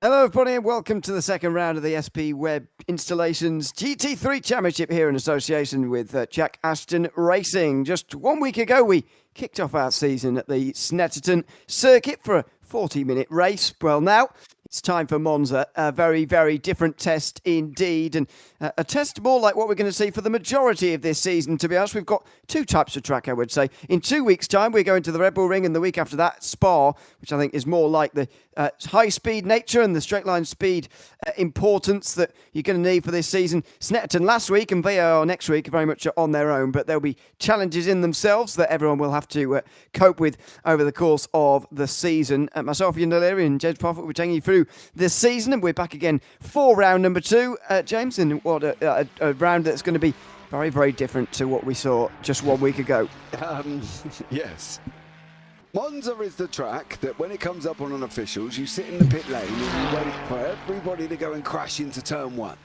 Hello, everybody, and welcome to the second round of the SP Webb Installations GT3 Championship here in association with Jack Ashton Racing. Just 1 week ago, we kicked off our season at the Snetterton circuit for a 40-minute race. Well, now it's time for Monza, a very, very different test indeed, and a test more like what we're going to see for the majority of this season, to be honest. We've got two types of track, I would say. In 2 weeks' time, we're going to the Red Bull Ring, and the week after that, Spa, which I think is more like the high-speed nature and the straight-line speed importance that you're going to need for this season. Snetterton last week and VAR next week are very much on their own, but there'll be challenges in themselves that everyone will have to cope with over the course of the season. Myself, Ewan and James Parfitt, we're taking you through this season, and we're back again for round number 2, James, and what a round that's going to be very, very different to what we saw just 1 week ago. Yes. Monza is the track that when it comes up on officials, you sit in the pit lane and you wait for everybody to go and crash into turn 1.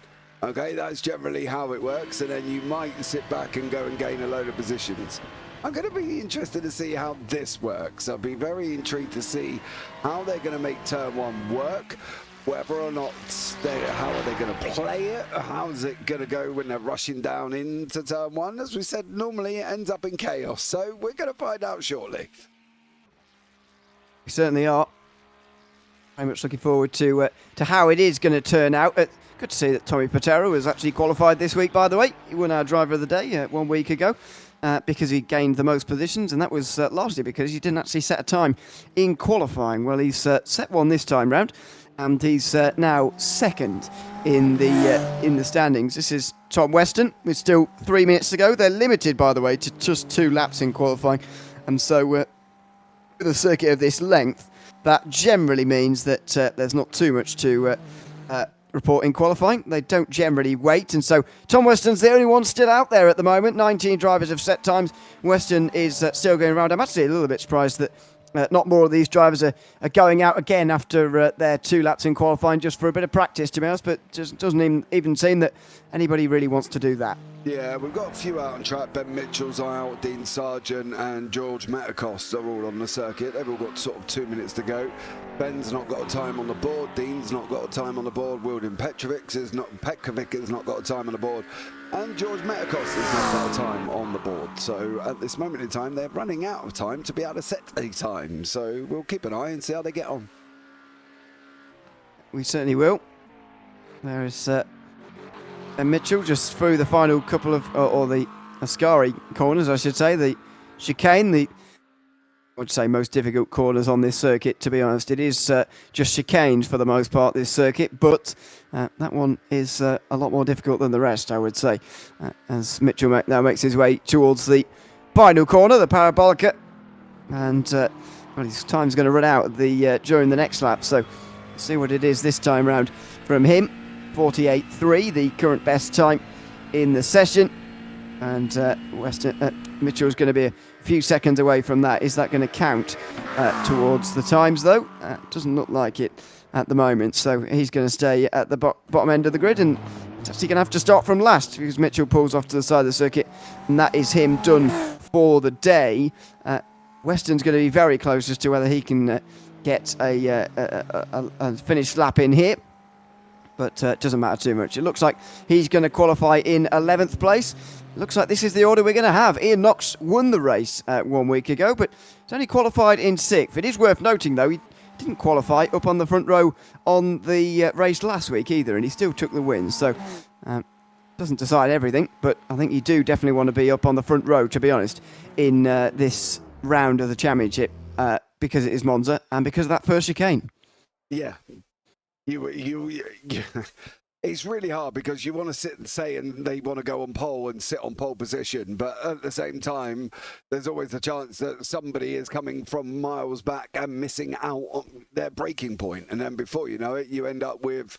Okay, that's generally how it works, and then you might sit back and go and gain a load of positions. I'm going to be interested to see how this works. I'll be very intrigued to see how they're going to make turn 1 work, whether or not how are they going to play it, how is it going to go when they're rushing down into turn 1. As we said, normally it ends up in chaos, so we're going to find out shortly. We certainly are. Very much looking forward to how it is going to turn out. Good to see that Tommy Patero was actually qualified this week, by the way. He won our driver of the day 1 week ago because he gained the most positions, and that was largely because he didn't actually set a time in qualifying. Well, he's set one this time round, and he's now second in the standings. This is Tom Weston with still 3 minutes to go. They're limited, by the way, to just 2 laps in qualifying, and so with a circuit of this length, that generally means that there's not too much to report in qualifying. They don't generally wait, and so Tom Weston's the only one still out there at the moment. 19 drivers have set times. Weston is still going around. I'm actually a little bit surprised that not more of these drivers are going out again after their 2 laps in qualifying just for a bit of practice, to be honest, but just doesn't even seem that anybody really wants to do that. Yeah, we've got a few out on track. Ben Mitchell's out, Dean Sargent and George Metakos are all on the circuit. They've all got sort of 2 minutes to go. Ben's not got a time on the board. Dean's not got a time on the board. Wildin Petrovic has not got a time on the board. And George Metakos has not got a time on the board. So at this moment in time, they're running out of time to be able to set a time. So we'll keep an eye and see how they get on. We certainly will. There is Ben Mitchell just through the final couple of, or the Ascari corners, I should say, the chicane, I would say most difficult corners on this circuit, to be honest. It is just chicaned for the most part, this circuit, but that one is a lot more difficult than the rest, I would say, as Mitchell now makes his way towards the final corner, the Parabolica, and well, his time's going to run out during the next lap, so see what it is this time round from him. 48.3, the current best time in the session, and Mitchell's going to be a few seconds away from that. Is that going to count towards the times, though? Doesn't look like it at the moment, so he's going to stay at the bottom end of the grid, and he's actually going to have to start from last because Mitchell pulls off to the side of the circuit, and that is him done for the day. Weston's going to be very close as to whether he can get a finished lap in here, but it doesn't matter too much. It looks like he's going to qualify in 11th place. Looks like this is the order we're going to have. Ian Knox won the race 1 week ago, but he's only qualified in 6th. It is worth noting, though, he didn't qualify up on the front row on the race last week either, and he still took the win. So doesn't decide everything, but I think you do definitely want to be up on the front row, to be honest, in this round of the championship because it is Monza and because of that first chicane. Yeah. It's really hard because you want to sit and say and they want to go on pole and sit on pole position, but at the same time there's always a chance that somebody is coming from miles back and missing out on their braking point, and then before you know it you end up with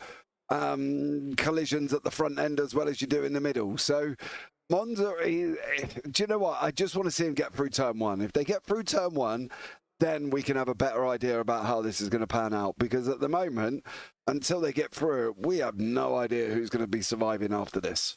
collisions at the front end as well as you do in the middle. So Monza, do you know what, I just want to see him get through turn 1. If they get through turn 1, then we can have a better idea about how this is going to pan out, because at the moment, until they get through it, we have no idea who's going to be surviving after this.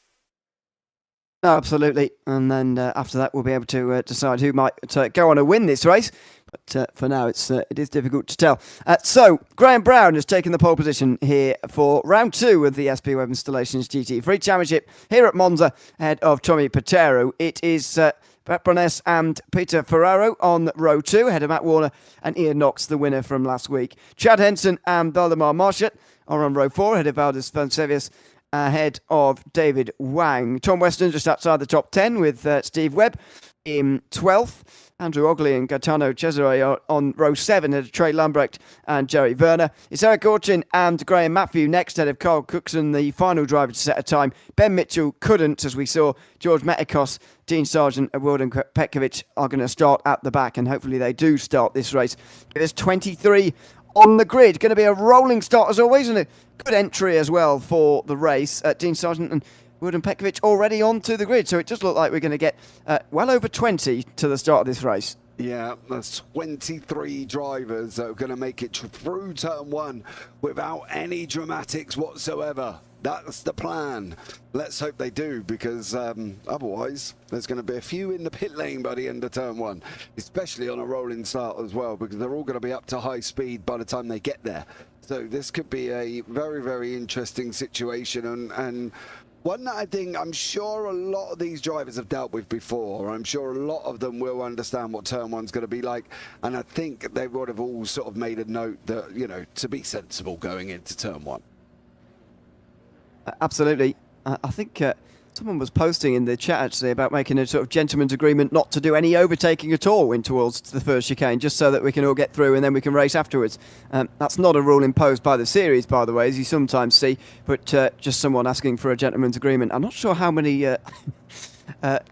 No, absolutely. And then after that, we'll be able to decide who might go on to win this race. But for now, it is difficult to tell. So, Graham Brown has taken the pole position here for round 2 of the SP Webb Installations GT3 Championship here at Monza, ahead of Tommy Patero. It is Brett and Peter Ferraro on row 2, ahead of Matt Warner and Ian Knox, the winner from last week. Chad Henson and Valdemar Marchett are on row 4, ahead of Valdez Fonsevius, ahead of David Wang. Tom Weston just outside the top 10 with Steve Webb in 12th. Andrew Ogley and Gaetano Cesare are on row 7 ahead of Trey Lambrecht and Jerry Werner. It's Eric Orchin and Graham Matthew next ahead of Carl Cookson, the final driver to set a time. Ben Mitchell couldn't, as we saw George Metikos, Dean Sargent and Wilden Petkovic are going to start at the back, and hopefully they do start this race. There's 23 on the grid. Going to be a rolling start as always, and a good entry as well for the race. Dean Sargent and Wilden Petkovic already onto the grid, so it does look like we're going to get well over 20 to the start of this race. Yeah, there's 23 drivers that are going to make it through turn 1 without any dramatics whatsoever. That's the plan. Let's hope they do, because otherwise there's going to be a few in the pit lane by the end of turn 1, especially on a rolling start as well, because they're all going to be up to high speed by the time they get there. So this could be a very, very interesting situation, and one that I think I'm sure a lot of these drivers have dealt with before. I'm sure a lot of them will understand what turn 1's going to be like, and I think they would have all sort of made a note that, you know, to be sensible going into turn 1. Absolutely. I think someone was posting in the chat actually about making a sort of gentleman's agreement not to do any overtaking at all in towards the first chicane, just so that we can all get through and then we can race afterwards. That's not a rule imposed by the series, by the way, as you sometimes see, but just someone asking for a gentleman's agreement. I'm not sure how many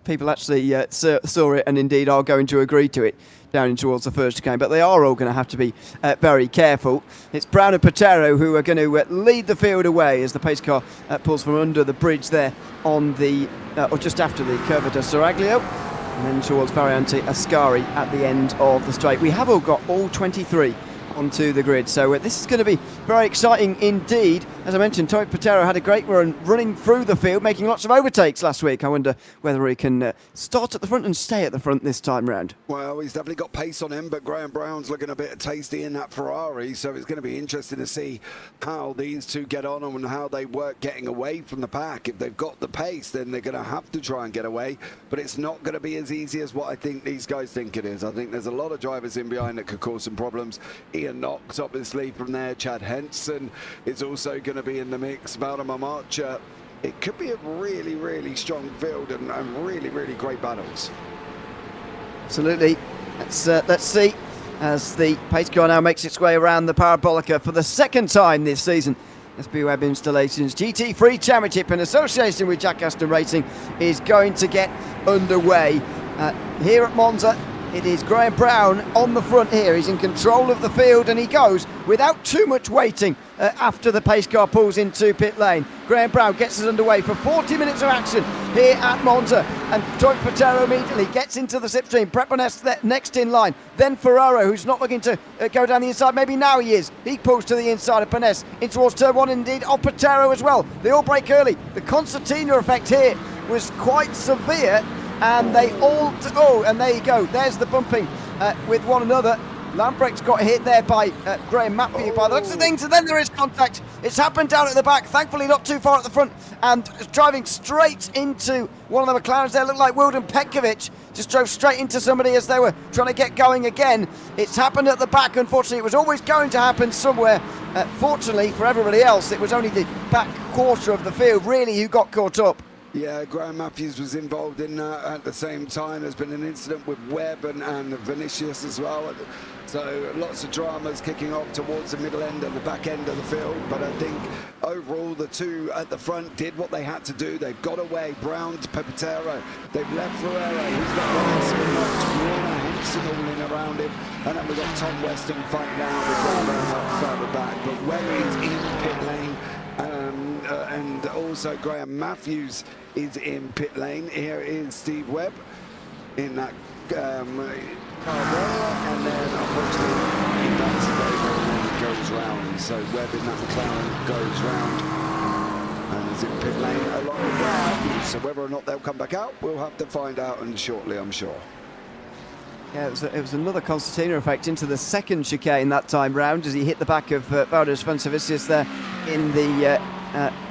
people actually saw it and indeed are going to agree to it down in towards the first chicane, but they are all going to have to be very careful. It's Brown and Patero who are going to lead the field away as the pace car pulls from under the bridge there on the or just after the Curva de Saraglio, and then towards Variante Ascari at the end of the straight. We have all got all 23 onto the grid, so this is going to be very exciting indeed. As I mentioned, Tommy Patero had a great run running through the field, making lots of overtakes last week. I wonder whether he can start at the front and stay at the front this time round. Well, he's definitely got pace on him, but Graham Brown's looking a bit tasty in that Ferrari, so it's going to be interesting to see how these two get on and how they work getting away from the pack. If they've got the pace, then they're going to have to try and get away, but it's not going to be as easy as what I think these guys think it is. I think there's a lot of drivers in behind that could cause some problems. Ian Knox, obviously, from there. Chad Henson is also going to be in the mix. Valdemar Marchett. It could be a really, really strong field and really, really great battles. Absolutely. Let's see as the pace car now makes its way around the Parabolica for the second time this season. SP Webb Installations GT3 Championship in association with Jack Ashton Racing is going to get underway here at Monza. It is Graham Brown on the front here. He's in control of the field and he goes without too much waiting after the pace car pulls into pit lane. Graham Brown gets us underway for 40 minutes of action here at Monza, and Tommy Patero immediately gets into the slipstream. Brett Boness next in line, then Ferraro, who's not looking to go down the inside. Maybe now he is. He pulls to the inside of Boness in towards turn 1, indeed of Patero as well. They all break early. The concertina effect here was quite severe, and they all and there you go, there's the bumping with one another. Lambrecht's got hit there by Graham Matthew by the looks of things, and then there is contact. It's happened down at the back, thankfully not too far at the front, and driving straight into one of the McLarens there. Looked like Wilden Petkovic just drove straight into somebody as they were trying to get going again. It's happened at the back. Unfortunately, it was always going to happen somewhere. Fortunately for everybody else, it was only the back quarter of the field really who got caught up. Yeah, Graham Matthews was involved in that at the same time. There's been an incident with Webb and Vinicius as well. So lots of dramas kicking off towards the middle end and the back end of the field. But I think overall the two at the front did what they had to do. They've got away. Brown to Pepitero. They've left Ferrero. He's got Warner, Henson all in around him. And then we've got Tom Weston fighting down with Graham outside the back. But Webb is in pit lane. And also Graham Matthews is in pit lane. Here is Steve Webb in that car there, and then unfortunately he does and then goes round. So Webb in that McLaren goes round and is in pit lane along with Matthews. So whether or not they'll come back out, we'll have to find out shortly, I'm sure. Yeah, it was another concertina effect into the second chicane that time round as he hit the back of Valdes Vansavicius there in the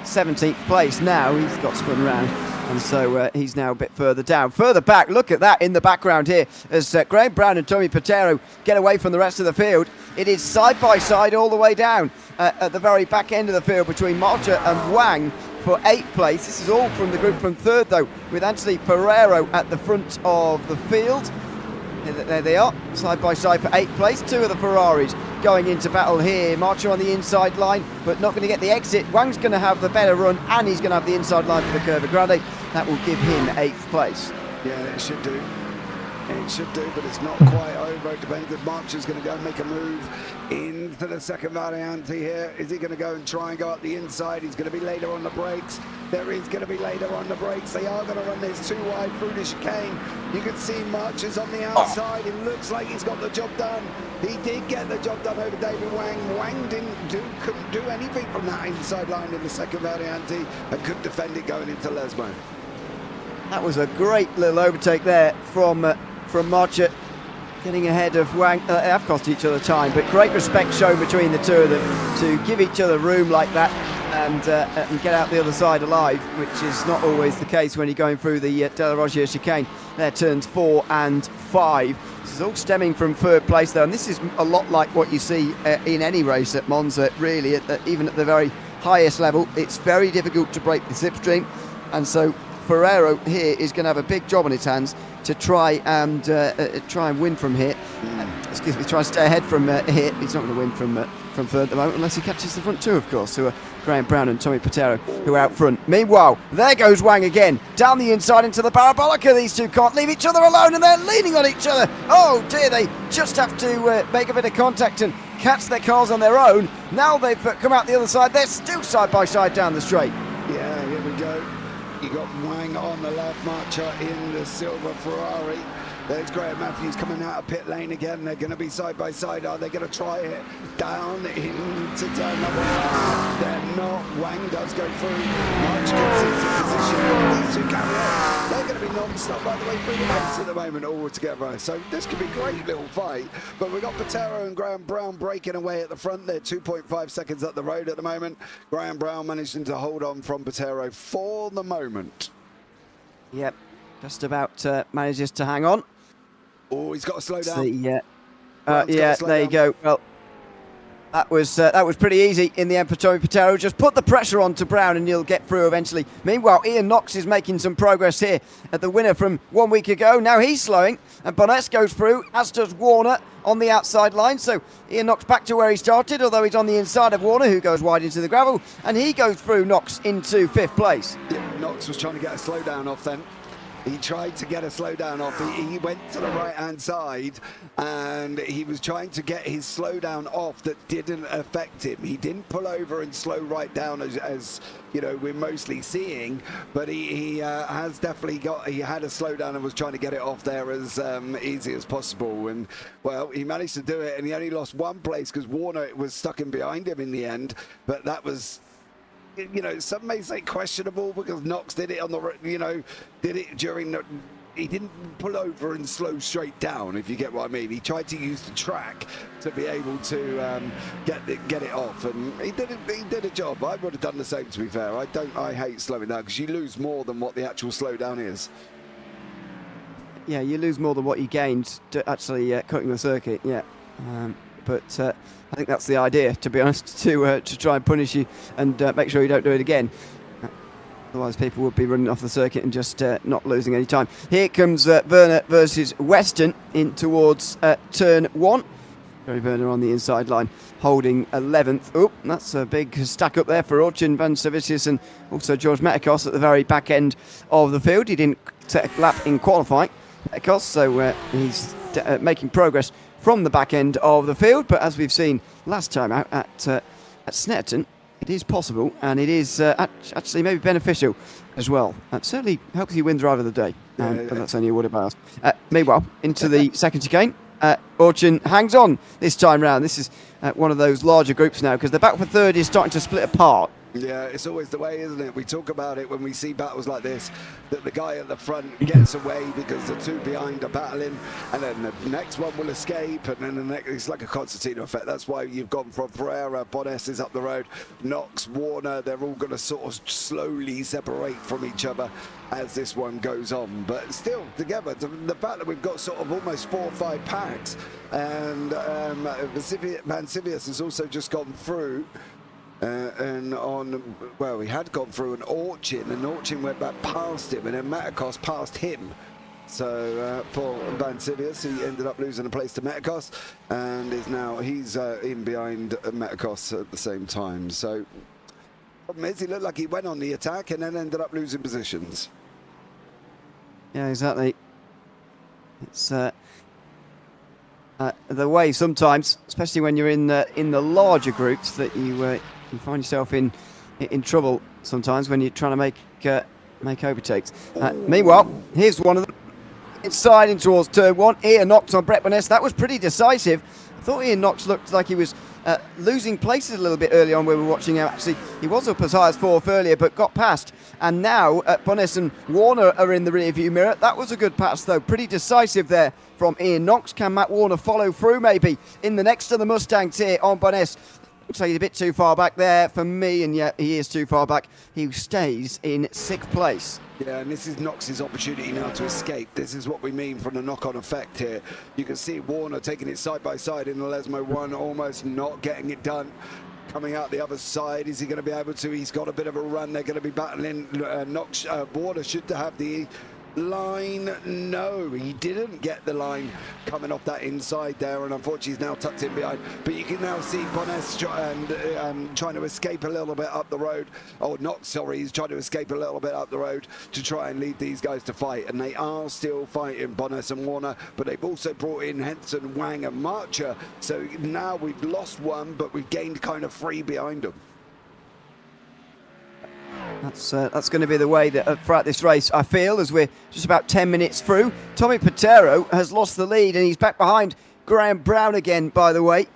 17th place. Now he's got spun round, and so he's now a bit further down. Further back, look at that in the background here as Graham Brown and Tommy Patero get away from the rest of the field. It is side by side all the way down at the very back end of the field between Marcha and Wang for 8th place. This is all from the group from 3rd though, with Anthony Ferrero at the front of the field. There they are, side by side for 8th place. 2 of the Ferraris going into battle here. Marcha on the inside line, but not going to get the exit. Wang's going to have the better run, and he's going to have the inside line for the Curva Grande. That will give him 8th place. Yeah, it should do. It should do, but it's not quite over. It depends if Marcha's going to go and make a move into the second variante here. Is he going to go and try and go up the inside? He's going to be later on the brakes. There is going to be later on the brakes. They are going to run this too wide through the chicane. You can see Marcha's on the outside. It looks like he's got the job done. He did get the job done over David Wang. Wang couldn't do anything from that inside line in the second variante and couldn't defend it going into Lesmo. That was a great little overtake there from Marcha, getting ahead of Wang. They have cost each other time, but great respect shown between the two of them to give each other room like that and get out the other side alive, which is not always the case when you're going through the De La Rogier chicane. They're turns 4 and 5. This is all stemming from 3rd place though, and this is a lot like what you see in any race at Monza, really, even at the very highest level. It's very difficult to break the slipstream, and so Ferrero here is going to have a big job on his hands to try and win from here. Excuse me, try and stay ahead from here. He's not going to win from 3rd at the moment unless he catches the front 2, of course, who are Graham Brown and Tommy Patero, who are out front. Meanwhile, there goes Wang again, down the inside into the parabolica. These two can't leave each other alone, and they're leaning on each other. Oh dear, they just have to make a bit of contact and catch their cars on their own. Now they've come out the other side. They're still side by side down the straight. Yeah, here we go. You got Wang on the left, Marcha in the silver Ferrari. There's Graham Matthews coming out of pit lane again. They're going to be side by side. Are they going to try it down into turn number 5? They're not. Wang does go through. March concedes a position. These two carry on. They're going to be non-stop right the way through the race at the moment all together. So this could be a great little fight. But we've got Patero and Graham Brown breaking away at the front. They're 2.5 seconds up the road at the moment. Graham Brown managing to hold on from Patero for the moment. Yep, just about manages to hang on. Oh, he's got to slow down. Yeah, there you go. Well, that was pretty easy in the end for Tommy Patero. Just put the pressure on to Brown and he'll get through eventually. Meanwhile, Ian Knox is making some progress here at the winner from 1 week ago. Now he's slowing and Bonas goes through, as does Warner on the outside line. So Ian Knox back to where he started, although he's on the inside of Warner, who goes wide into the gravel, and he goes through Knox into 5th place. Yeah, Knox was trying to get a slowdown off then. He tried to get a slowdown off. He went to the right-hand side and he was trying to get his slowdown off that didn't affect him. He didn't pull over and slow right down as you know, we're mostly seeing, but he has definitely he had a slowdown and was trying to get it off there as easy as possible. And, well, he managed to do it and he only lost 1 place because Warner was stuck in behind him in the end, but that was... You know, some may say questionable because Knox did it on the, you know, did it during the, he didn't pull over and slow straight down, if you get what I mean. He tried to use the track to be able to get it off, and he did a job. I would have done the same, to be fair. I hate slowing down because you lose more than what the actual slowdown is. Yeah, you lose more than what you gained to actually cutting the circuit. Yeah. But I think that's the idea, to be honest, to try and punish you and make sure you don't do it again. Otherwise, people would be running off the circuit and just not losing any time. Here comes Werner versus Weston in towards turn 1. Gary Werner on the inside line, holding 11th. Oh, that's a big stack up there for Orchin Vansavicius and also George Metakos at the very back end of the field. He didn't take a lap in qualifying, Metakos, so he's making progress from the back end of the field, but as we've seen last time out at Snetterton, it is possible and it is actually maybe beneficial as well. It certainly helps you win driver of the day, but that's only a word about us. Meanwhile, into the second chicane, Orchin hangs on this time round. This is one of those larger groups now because the back for third is starting to split apart. Yeah, it's always the way, isn't it? We talk about it when we see battles like this, that the guy at the front gets away because the two behind are battling, and then the next one will escape, and then the next, it's like a concertina effect. That's why you've gone from Ferreira, Bones is up the road, Knox, Warner, they're all going to sort of slowly separate from each other as this one goes on. But still, together, the fact that we've got sort of almost 4 or 5 packs, and Vancivius has also just gone through. He had gone through an Orchin, and Orchin went back past him, and then Metakos passed him. So for Vancivius, he ended up losing a place to Metakos, and he's in behind Metakos at the same time. So problem is, he looked like he went on the attack and then ended up losing positions. Yeah, exactly. It's the way sometimes, especially when you're in the larger groups, that you find yourself in trouble sometimes when you're trying to make overtakes. Meanwhile, here's one of them inside in towards turn 1. Ian Knox on Brett Bones. That was pretty decisive. I thought Ian Knox looked like he was losing places a little bit early on. We were watching him. Actually, he was up as high as 4th earlier, but got past. And now Bones and Warner are in the rear-view mirror. That was a good pass, though. Pretty decisive there from Ian Knox. Can Matt Warner follow through, maybe, in the next of the Mustangs here on Bones? Looks like he's a bit too far back there for me, and yeah, he is too far back. He stays in 6th place. Yeah, and this is Knox's opportunity now to escape. This is what we mean from the knock-on effect here. You can see Warner taking it side by side in the Lesmo 1, almost not getting it done. Coming out the other side, is he going to be able to? He's got a bit of a run. They're going to be battling. Knox, Warner should have the line. No, he didn't get the line coming off that inside there, and unfortunately he's now tucked in behind. But you can now see Bones trying to escape a little bit up the road. Oh, Knox, sorry, he's trying to escape a little bit up the road to try and lead these guys to fight, and they are still fighting, Bones and Warner, but they've also brought in Henson, Wang and Marcher. So now we've lost one, but we've gained kind of 3 behind them. That's going to be the way that throughout this race, I feel, as we're just about 10 minutes through. Tommy Patero has lost the lead, and he's back behind Graham Brown again, by the way.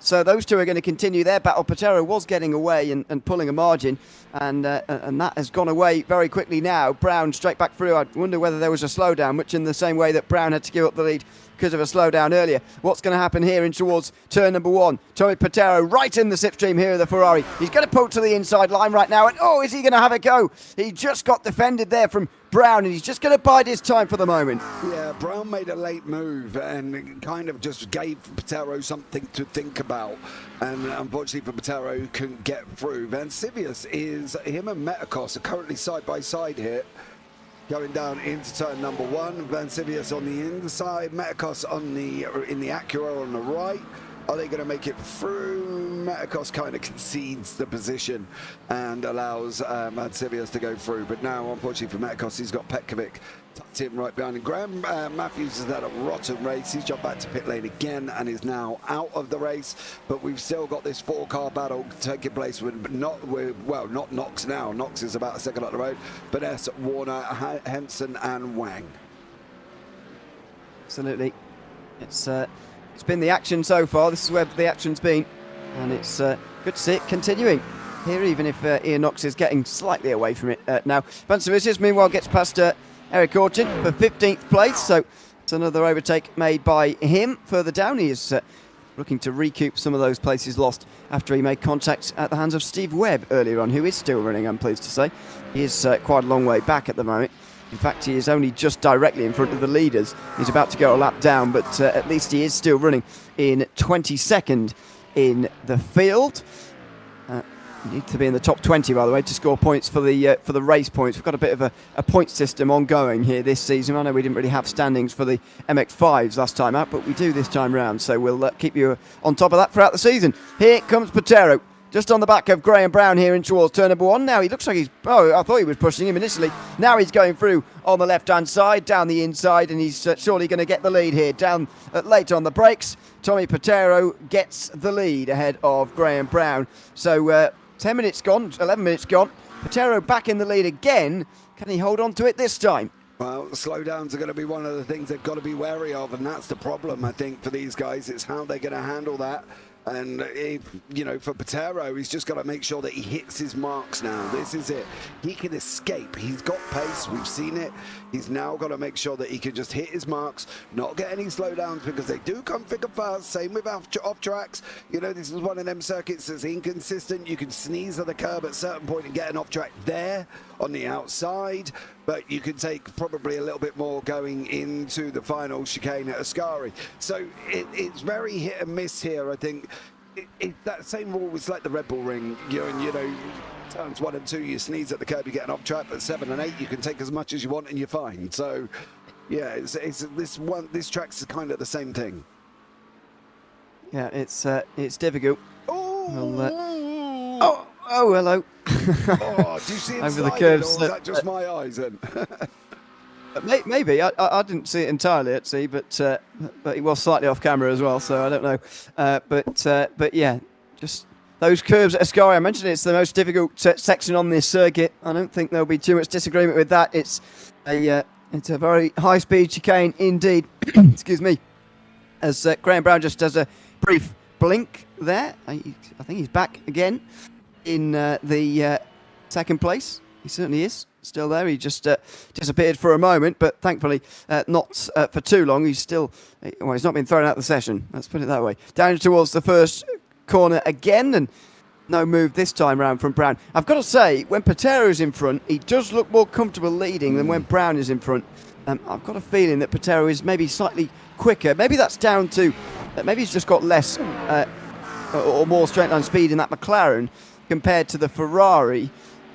So those two are going to continue their battle. Patero was getting away and pulling a margin, and that has gone away very quickly now. Brown straight back through. I wonder whether there was a slowdown, which in the same way that Brown had to give up the lead because of a slowdown earlier. What's going to happen here in towards turn number 1? Tommy Patero right in the slipstream here of the Ferrari. He's going to pull to the inside line right now, and oh, is he going to have a go? He just got defended there from Brown, and he's just going to bide his time for the moment. Yeah, Brown made a late move and kind of just gave Patero something to think about, and unfortunately for Patero, he couldn't get through. Vancivius is, him and Metakos are currently side by side here, going down into turn number 1. Vancivius on the inside, Metakos in the Acura on the right. Are they going to make it through? Metakos kind of concedes the position and allows Vancivius to go through. But now, unfortunately for Metakos, he's got Petkovic tucked in right behind him. Graham Matthews has had a rotten race. He's jumped back to pit lane again and is now out of the race. But we've still got this 4-car battle taking place with not Knox now. Knox is about a second up the road. But S, Warner, Henson and Wang. Absolutely. It's been the action so far. This is where the action's been, and it's good to see it continuing here, even if Ian Knox is getting slightly away from it now. Vancivius, meanwhile, gets past Eric Orchin for 15th place, so it's another overtake made by him. Further down, he is looking to recoup some of those places lost after he made contact at the hands of Steve Webb earlier on, who is still running, I'm pleased to say. He is quite a long way back at the moment. In fact, he is only just directly in front of the leaders. He's about to go a lap down, but at least he is still running in 22nd in the field. You need to be in the top 20, by the way, to score points for the race points. We've got a bit of a point system ongoing here this season. I know we didn't really have standings for the MX-5s last time out, but we do this time round, so we'll keep you on top of that throughout the season. Here comes Patero. Just on the back of Graham Brown here in towards turn number 1. Now he looks like he's... Oh, I thought he was pushing him initially. Now he's going through on the left-hand side, down the inside, and he's surely going to get the lead here. Down late on the brakes, Tommy Patero gets the lead ahead of Graham Brown. So 10 minutes gone, 11 minutes gone. Patero back in the lead again. Can he hold on to it this time? Well, slowdowns are going to be one of the things they've got to be wary of, and that's the problem, I think, for these guys. It's how they're going to handle that. And, for Patero, he's just got to make sure that he hits his marks now. This is it. He can escape. He's got pace. We've seen it. He's now got to make sure that he can just hit his marks, not get any slowdowns, because they do come thick and fast. Same with off tracks. This is one of them circuits that's inconsistent. You can sneeze at the curb at a certain point and get an off track there on the outside, but you can take probably a little bit more going into the final chicane at Ascari. So it's very hit and miss here, I think. That same rule was like the Red Bull Ring, turns 1 and 2, you sneeze at the curb, you get an off track, but 7 and 8, you can take as much as you want and you're fine. So, yeah, this track's kind of the same thing. Yeah, it's difficult. Oh, hello. Oh, do you see him over the sliding, curves? or is that just my eyes then? Maybe I didn't see it entirely at sea, but he was slightly off camera as well, so I don't know. But yeah, just those curves at Ascari. I mentioned it's the most difficult section on this circuit. I don't think there'll be too much disagreement with that. It's a very high-speed chicane indeed. Excuse me. As Graham Brown just does a brief blink there. I think he's back again in the second place. He certainly is still there. He just disappeared for a moment, but thankfully not for too long. He's not been thrown out of the session. Let's put it that way. Down towards the first corner again, and no move this time round from Brown. I've got to say, when Patero's in front, he does look more comfortable leading than when Brown is in front. I've got a feeling that Patero is maybe slightly quicker. Maybe that's down to maybe he's just got less or more straight line speed in that McLaren compared to the Ferrari,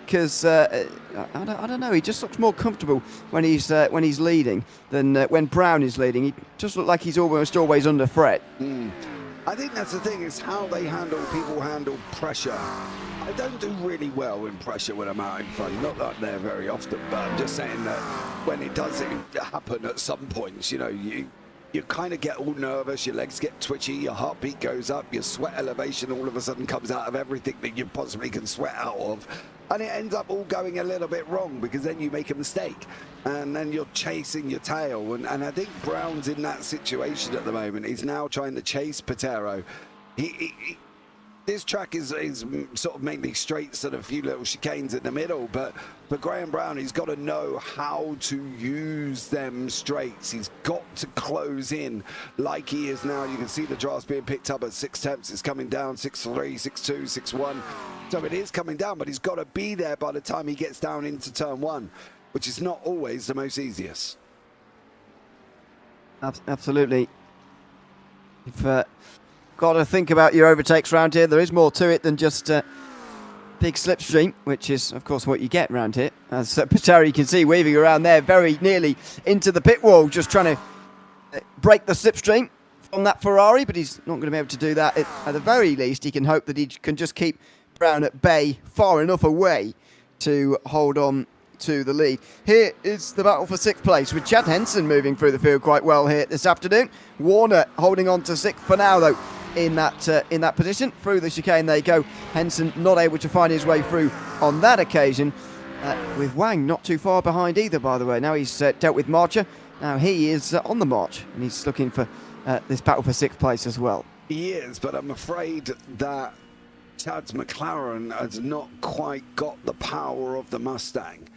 because I don't know, he just looks more comfortable when he's leading than when Brown is leading. He just looks like he's almost always under threat. I think that's the thing, is how people handle pressure. I don't do really well in pressure when I'm out in front. Not that they're very often, but I'm just saying that when it does happen at some points, you kind of get all nervous, your legs get twitchy, your heartbeat goes up, your sweat elevation all of a sudden comes out of everything that you possibly can sweat out of. And it ends up all going a little bit wrong, because then you make a mistake and then you're chasing your tail. And I think Brown's in that situation at the moment. He's now trying to chase Patero. This track is sort of mainly straights and a few little chicanes in the middle, but for Graham Brown, he's got to know how to use them straights. He's got to close in like he is now. You can see the draft being picked up at 6/10. It's coming down 6.3, 6.2, 6.1. So it is coming down, but he's got to be there by the time he gets down into turn 1, which is not always the most easiest. Absolutely. If got to think about your overtakes around here. There is more to it than just big slipstream, which is, of course, what you get around here. As Patero, you can see, weaving around there very nearly into the pit wall, just trying to break the slipstream from that Ferrari, but he's not going to be able to do that. At the very least, he can hope that he can just keep Brown at bay far enough away to hold on to the lead. Here is the battle for 6th place, with Chad Henson moving through the field quite well here this afternoon. Warner holding on to 6th for now, though, in that position. Through the chicane they go. Henson not able to find his way through on that occasion, with Wang not too far behind either, by the way. Now he's dealt with Marcher. Now he is on the march, and he's looking for this battle for 6th place as well. He is, but I'm afraid that Chad's McLaren has not quite got the power of the Mustang.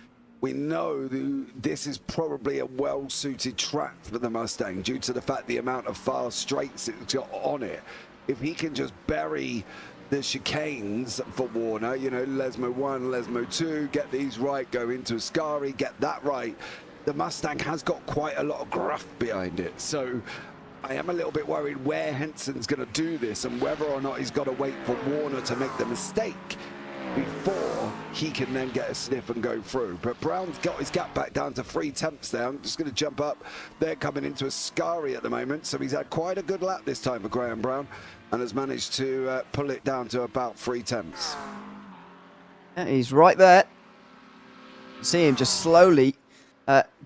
We know this is probably a well-suited track for the Mustang due to the fact the amount of fast straights it's got on it. If he can just bury the chicanes for Warner, Lesmo 1, Lesmo 2, get these right, go into Ascari, get that right, the Mustang has got quite a lot of gruff behind it. So I am a little bit worried where Henson's going to do this and whether or not he's got to wait for Warner to make the mistake before he can then get a sniff and go through. But Brown's got his gap back down to 3/10 there. I'm just going to jump up. They're coming into Ascari at the moment, so he's had quite a good lap this time for Graham Brown and has managed to pull it down to about 3/10. Yeah, he's right there. See him just slowly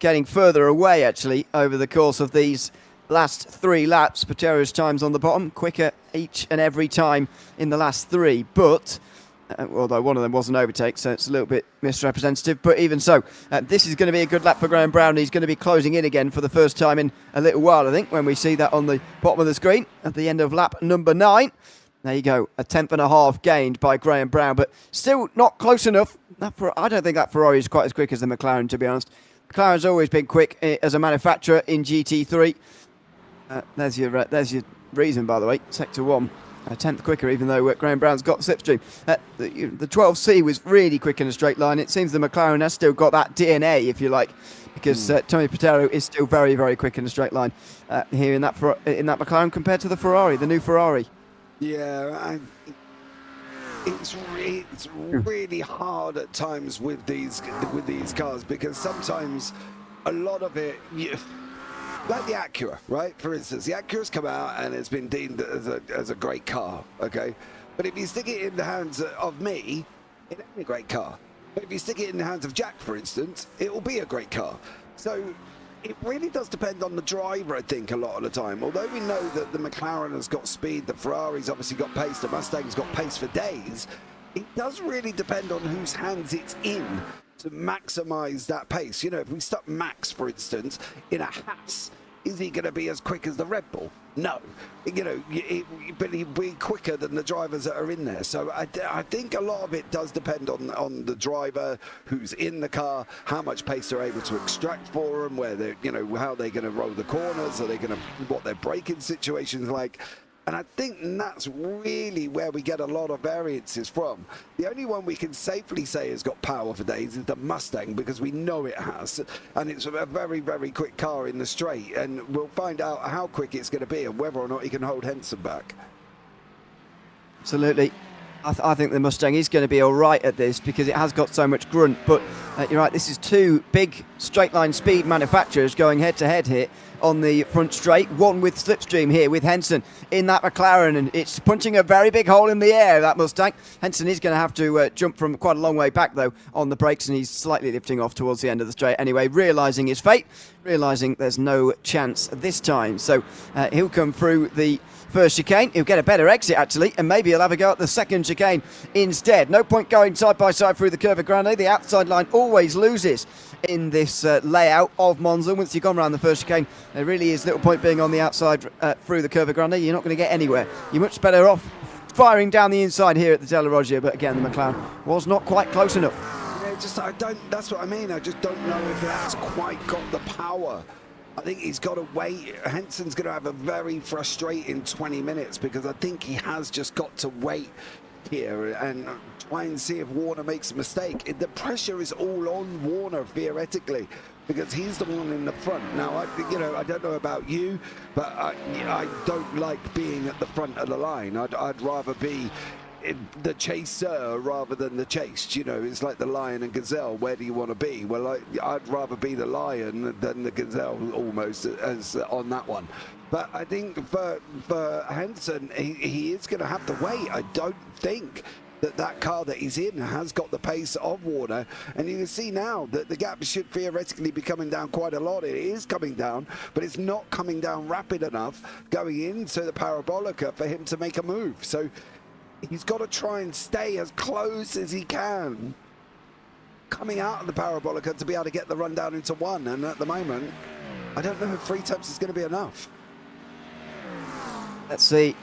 getting further away, actually, over the course of these last 3 laps. Patero's time's on the bottom, quicker each and every time in the last 3, but although one of them was an overtake, so it's a little bit misrepresentative, but even so, this is going to be a good lap for Graham Brown. He's going to be closing in again for the first time in a little while, I think, when we see that on the bottom of the screen at the end of lap number 9. There you go, a 10.5 gained by Graham Brown, but still not close enough. I don't think that Ferrari is quite as quick as the McLaren, to be honest. McLaren's always been quick as a manufacturer in GT3. There's your reason, by the way. Sector 1, a tenth quicker, even though Graham Brown's got slipstream. The 12C was really quick in a straight line. It seems the McLaren has still got that DNA, if you like, because Tommy Patero is still very, very quick in a straight line here in that McLaren compared to the Ferrari, the new Ferrari. Yeah, it's really hard at times with these cars, because sometimes a lot of it, like the Acura, right? For instance, the Acura's come out and it's been deemed as a great car, okay? But if you stick it in the hands of me, it ain't a great car. But if you stick it in the hands of Jack, for instance, it will be a great car. So it really does depend on the driver, I think, a lot of the time. Although we know that the McLaren has got speed, the Ferrari's obviously got pace, the Mustang's got pace for days, it does really depend on whose hands it's in to maximise that pace. You know, if we stuck Max, for instance, in a Haas, is he going to be as quick as the Red Bull? No. You know, but he'll be quicker than the drivers that are in there. So I think a lot of it does depend on the driver, who's in the car, how much pace they're able to extract for them, where they're, you know, how they're going to roll the corners, are they going to, what their braking situations like. And I think that's really where we get a lot of variances from. The only one we can safely say has got power for days is the Mustang, because we know it has. And it's a very, very quick car in the straight. And we'll find out how quick it's going to be and whether or not he can hold Henson back. Absolutely. I think the Mustang is going to be all right at this, because it has got so much grunt. But you're right, this is two big straight line speed manufacturers going head to head here on the front straight. One with slipstream here with Henson in that McLaren, and it's punching a very big hole in the air, that Mustang. Henson is going to have to jump from quite a long way back, though, on the brakes, and he's slightly lifting off towards the end of the straight anyway, realising his fate, realising there's no chance this time. So he'll come through the first chicane. He'll get a better exit, actually, and maybe he'll have a go at the second chicane instead. No point going side by side through the Curva Grande. The outside line always loses in this layout of Monza. Once you've gone around the first chicane, there really is little point being on the outside through the Curva Grande. You're not going to get anywhere. You're much better off firing down the inside here at the Della Roggia, but again, the McLaren was not quite close enough. Yeah, that's what I mean. I just don't know if that's quite got the power. I think he's got to wait. Henson's going to have a very frustrating 20 minutes, because I think he has just got to wait here and try and see if Warner makes a mistake. The pressure is all on Warner, theoretically, because he's the one in the front. Now, I don't know about you, but I don't like being at the front of the line. I'd rather be the chaser rather than the chased. You know, it's like the lion and gazelle. Where do you want to be? Well, I'd rather be the lion than the gazelle, almost, as on that one. But I think for Henson, he is going to have to wait. I don't think that car that he's in has got the pace of Warner, and you can see now that the gap should theoretically be coming down quite a lot. It is coming down, but it's not coming down rapid enough going into the Parabolica for him to make a move. So he's got to try and stay as close as he can coming out of the Parabolica to be able to get the run down into one. And at the moment, I don't know if 3 temps is going to be enough. Let's see.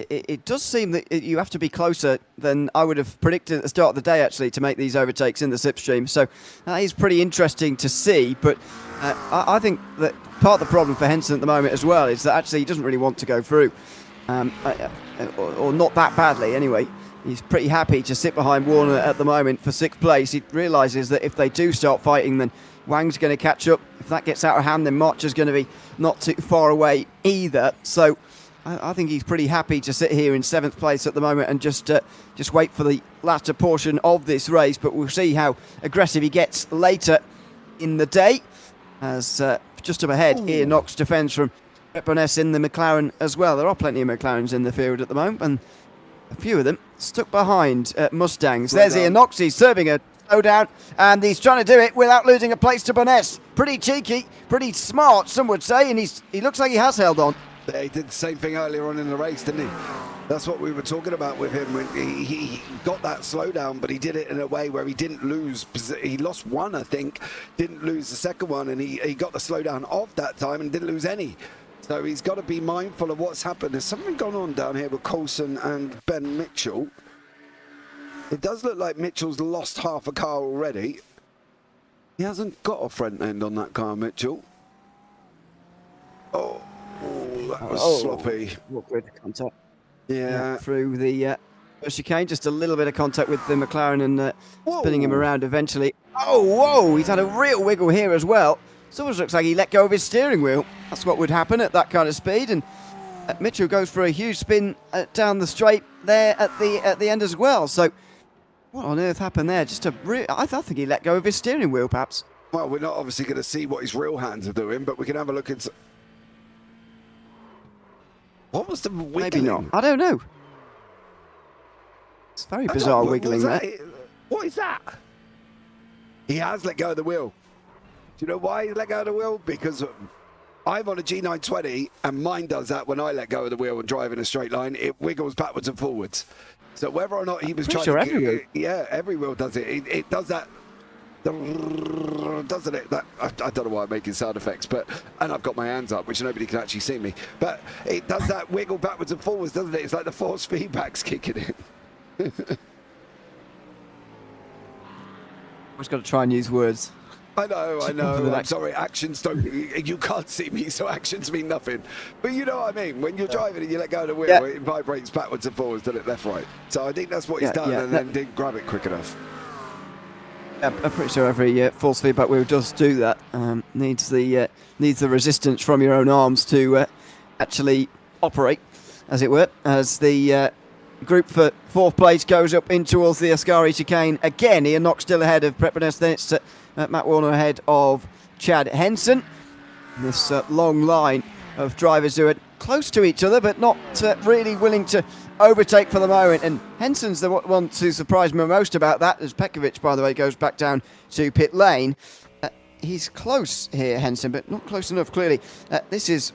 It does seem that you have to be closer than I would have predicted at the start of the day, actually, to make these overtakes in the slipstream. So that is pretty interesting to see. But I think that part of the problem for Henson at the moment as well is that actually he doesn't really want to go through. Or not that badly anyway. He's pretty happy to sit behind Warner at the moment for 6th place. He realises that if they do start fighting, then Wang's going to catch up. If that gets out of hand, then Marcher's going to be not too far away either. So I think he's pretty happy to sit here in 7th place at the moment and just wait for the latter portion of this race. But we'll see how aggressive he gets later in the day. As just up ahead, Ian Knox defends from Boness in the McLaren as well. There are plenty of McLarens in the field at the moment, and a few of them stuck behind Mustangs. There's Ian Knox. He's serving a slowdown, and he's trying to do it without losing a place to Boness. Pretty cheeky, pretty smart, some would say, and he looks like he has held on. He did the same thing earlier on in the race, didn't he? That's what we were talking about with him. When he got that slowdown, but he did it in a way where he didn't lose. He lost one, I think, didn't lose the second one, and he got the slowdown off that time and didn't lose any. So he's got to be mindful of what's happened. There's something gone on down here with Coulson and Ben Mitchell. It does look like Mitchell's lost half a car already. He hasn't got a front end on that car, Mitchell. Oh, that was sloppy. Awkward contact. Yeah. Through the chicane, just a little bit of contact with the McLaren and spinning him around eventually. Oh, whoa! He's had a real wiggle here as well. It almost looks like he let go of his steering wheel. That's what would happen at that kind of speed. And Mitchell goes for a huge spin down the straight there at the end as well. So what on earth happened there? Just I think he let go of his steering wheel, perhaps. Well, we're not obviously going to see what his real hands are doing, but we can have a look at. What was the wiggling? Maybe not. I don't know. It's very bizarre wiggling there. What is that? He has let go of the wheel. Do you know why he let go of the wheel? Because I'm on a G920 and mine does that when I let go of the wheel and drive in a straight line. It wiggles backwards and forwards. So whether or not he was trying to... every wheel. Yeah, every wheel does it. It does that... Doesn't it? I don't know why I'm making sound effects, and I've got my hands up, which nobody can actually see me. But it does that wiggle backwards and forwards, doesn't it? It's like the force feedback's kicking in. I've just got to try and use words. I know. I'm sorry. Actions don't. You can't see me, so actions mean nothing. But you know what I mean. When you're driving and you let go of the wheel, it vibrates backwards and forwards, doesn't it? Left, right. So I think that's what he's done, and then didn't grab it quick enough. I'm pretty sure every force feedback wheel does do that. Needs the resistance from your own arms to actually operate, as it were. As the group for fourth place goes up in towards the Ascari chicane again. Ian Knox still ahead of Prepness. Then it's Matt Warner ahead of Chad Henson. And this long line of drivers who are close to each other, but not really willing to overtake for the moment. And Henson's the one to surprise me most about that, as Pekovic, by the way, goes back down to pit lane. He's close here, Henson, but not close enough, clearly. This is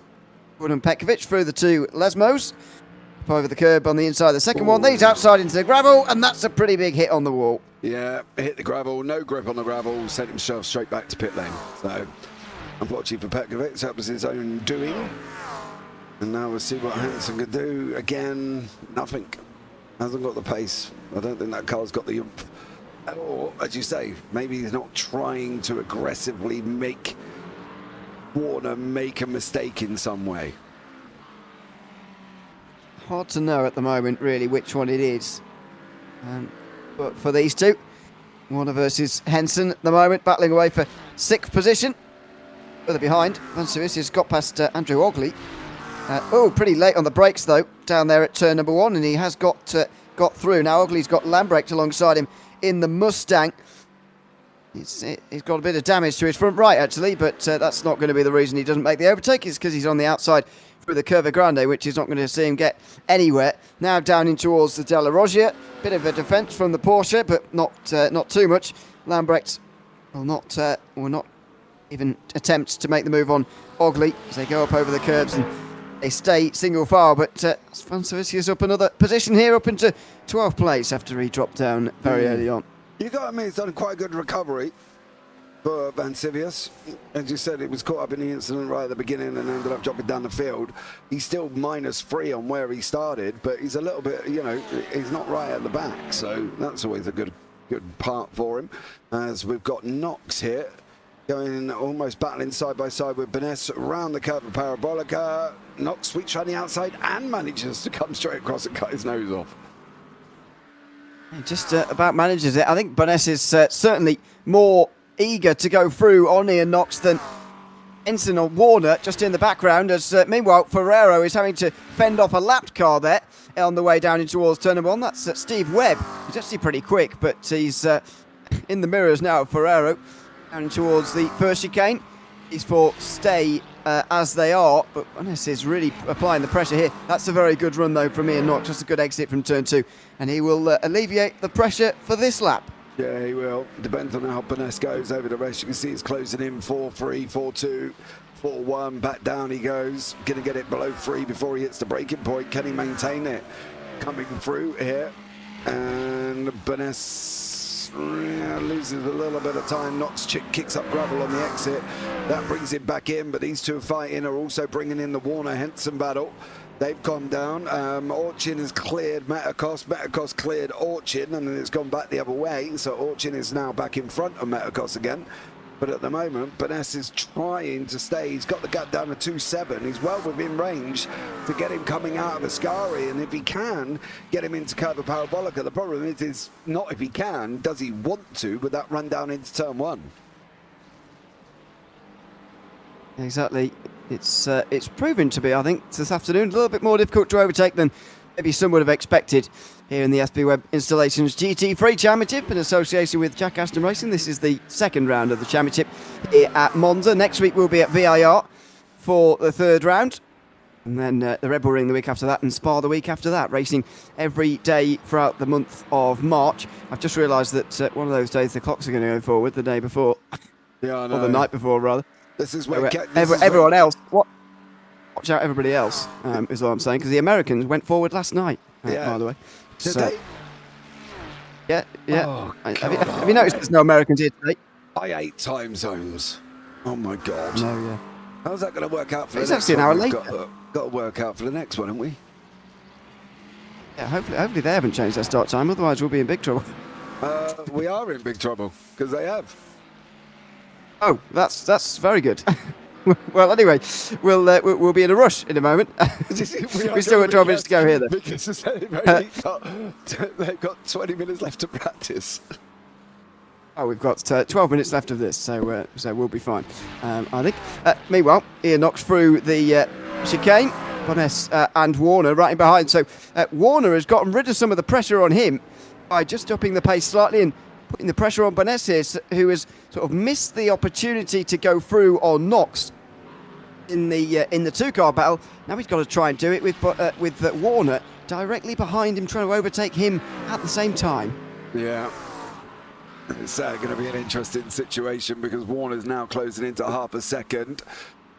Gordon Pekovic through the two Lesmos. Over the curb on the inside. The second one, these outside into the gravel, and that's a pretty big hit on the wall. Yeah, hit the gravel, no grip on the gravel, sent himself straight back to pit lane. So, unfortunately for Pekovic, that was his own doing. And now we'll see what Hansen can do. Again, nothing. Hasn't got the pace. I don't think that car's got the oomph. Or, as you say, maybe he's not trying to aggressively make Warner make a mistake in some way. Hard to know at the moment, really, which one it is. But for these two, Warner versus Henson at the moment, battling away for sixth position. Further behind, Van Suisse has got past Andrew Ogley. Pretty late on the brakes, though, down there at turn number one, and he has got through. Now Ogley's got Lambrecht alongside him in the Mustang. He's got a bit of damage to his front right, actually, but that's not going to be the reason he doesn't make the overtake. It's because he's on the outside through the Curva Grande, which is not going to see him get anywhere. Now down in towards the Della Roggia. Bit of a defence from the Porsche, but not too much. Lambrecht will not even attempt to make the move on Ogley as they go up over the curbs and they stay single file. But Van Suisse up another position here, up into 12th place after he dropped down very early on. You got to admit, he's done quite a good recovery for Van Sivius. As you said, it was caught up in the incident right at the beginning and ended up dropping down the field. He's still -3 on where he started, but he's a little bit, he's not right at the back. So that's always a good part for him. As we've got Knox here, going almost battling side by side with Benes around the curve of Parabolica. Knox sweeps on the outside and manages to come straight across and cut his nose off. Just about manages it. I think Benes is certainly more eager to go through on Ian Knox than Ensign or Warner just in the background, as meanwhile Ferrero is having to fend off a lapped car there on the way down in towards turn number one. That's Steve Webb. He's actually pretty quick, but he's in the mirrors now. Ferrero down towards the first chicane. He's for stay as they are, but Benes is really applying the pressure here. That's a very good run though from Ian Knox. Just a good exit from turn two, and he will alleviate the pressure for this lap. Yeah, he will. Depends on how Benes goes over the rest. You can see he's closing in 4-3, 4-2, 4-1. Back down he goes. Going to get it below 3 before he hits the braking point. Can he maintain it? Coming through here. And Benes loses a little bit of time. Knox kicks up gravel on the exit. That brings him back in, but these two fighting are also bringing in the Warner-Henson battle. They've gone down. Orchin has cleared Metacos. Metacos cleared Orchin, and then it's gone back the other way. So Orchin is now back in front of Metacos again. But at the moment, Benes is trying to stay. He's got the gap down to 2.7. He's well within range to get him coming out of Ascari. And if he can, get him into Curva Parabolica. The problem is not if he can, does he want to, with that run down into turn 1? Exactly. It's proven to be, I think, this afternoon, a little bit more difficult to overtake than maybe some would have expected here in the SB Webb Installations GT3 Championship in association with Jack Ashton Racing. This is the second round of the championship here at Monza. Next week we'll be at VIR for the third round. And then the Red Bull Ring the week after that and Spa the week after that. Racing every day throughout the month of March. I've just realised that one of those days the clocks are going to go forward the day before. Yeah, I know. Or the night before, rather. This is where everyone else. Watch out, everybody else, is what I'm saying, because the Americans went forward last night, by the way. Did they? Yeah. Oh, have you noticed there's no Americans here today? I hate time zones. Oh, my God. No, yeah. How's that going to work out for it's the next actually one? an hour later. Got to work out for the next one, haven't we? Yeah, hopefully they haven't changed their start time, otherwise we'll be in big trouble. We are in big trouble, because they have. Oh, that's very good. Well, anyway, we'll be in a rush in a moment. We've still got 12 minutes to go here, though. Because they've got 20 minutes left to practice. Oh, we've got 12 minutes left of this, so we'll be fine, I think. Meanwhile, Ian Knox through the chicane. Bones and Warner right in behind. So Warner has gotten rid of some of the pressure on him by just upping the pace slightly and putting the pressure on Bones here, who has sort of missed the opportunity to go through on Knox in the two-car battle. Now he's got to try and do it with Warner directly behind him, trying to overtake him at the same time. Yeah. It's going to be an interesting situation because Warner's now closing into half a second.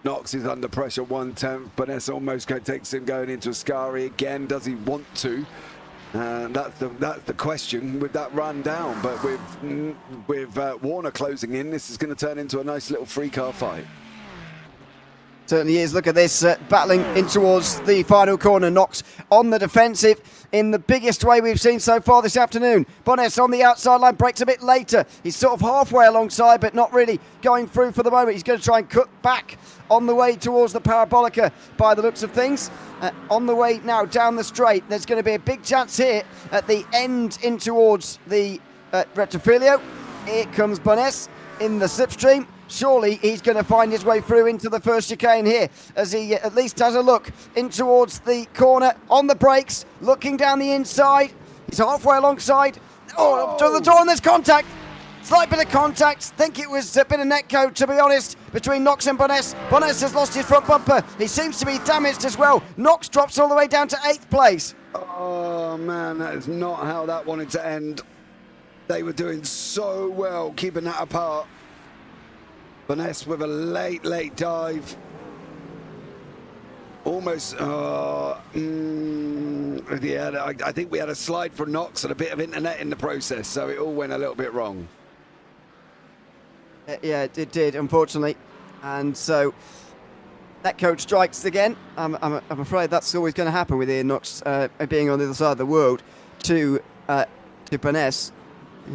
Knox is under pressure, 1/10. Bones almost takes him going into Ascari again. Does he want to? That's the question with that run down. But with Warner closing in, this is going to turn into a nice little three-car fight. Certainly is. Look at this, battling in towards the final corner. Knox on the defensive in the biggest way we've seen so far this afternoon. Bones on the outside line, breaks a bit later. He's sort of halfway alongside, but not really going through for the moment. He's going to try and cut back on the way towards the Parabolica by the looks of things. On the way now down the straight, there's going to be a big chance here at the end in towards the Retrofilio. Here comes Bones in the slipstream. Surely he's going to find his way through into the first chicane here as he at least has a look in towards the corner on the brakes, looking down the inside. He's halfway alongside. Oh, up to the door and there's contact. Slight bit of contact. Think it was a bit of netcode, to be honest, between Knox and Bones. Bones has lost his front bumper. He seems to be damaged as well. Knox drops all the way down to 8th place. Oh, man, that is not how that wanted to end. They were doing so well keeping that apart. Bones with a late dive. Almost, yeah, I think we had a slide from Knox and a bit of internet in the process, so it all went a little bit wrong. Yeah, it did, unfortunately. And so that coach strikes again. I'm afraid that's always going to happen with Ian Knox being on the other side of the world to Bones,